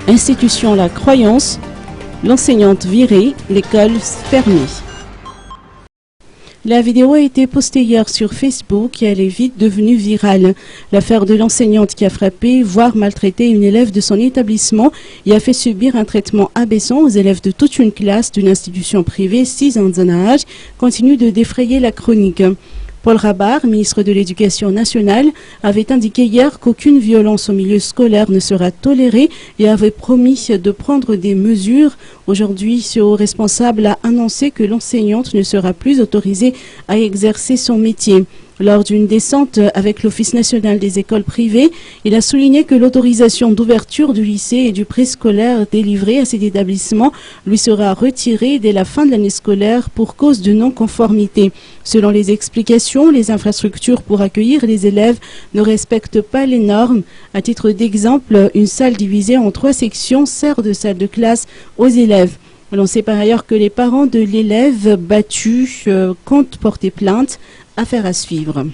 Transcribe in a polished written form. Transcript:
Institution La Croyance, l'enseignante virée, l'école fermée. La vidéo a été postée hier sur Facebook et elle est vite devenue virale. L'affaire de l'enseignante qui a frappé, voire maltraité une élève de son établissement et a fait subir un traitement abaissant aux élèves de toute une classe d'une institution privée 6 ans d'âge continue de défrayer la chronique. Paul Rabar, ministre de l'Éducation nationale, avait indiqué hier qu'aucune violence au milieu scolaire ne sera tolérée et avait promis de prendre des mesures. Aujourd'hui, ce haut responsable a annoncé que l'enseignante ne sera plus autorisée à exercer son métier. Lors d'une descente avec l'Office national des écoles privées, il a souligné que l'autorisation d'ouverture du lycée et du préscolaire délivrée à cet établissement lui sera retirée dès la fin de l'année scolaire pour cause de non-conformité. Selon les explications, les infrastructures pour accueillir les élèves ne respectent pas les normes. À titre d'exemple, une salle divisée en 3 sections sert de salle de classe aux élèves. On sait par ailleurs que les parents de l'élève battu comptent porter plainte. Affaire à suivre.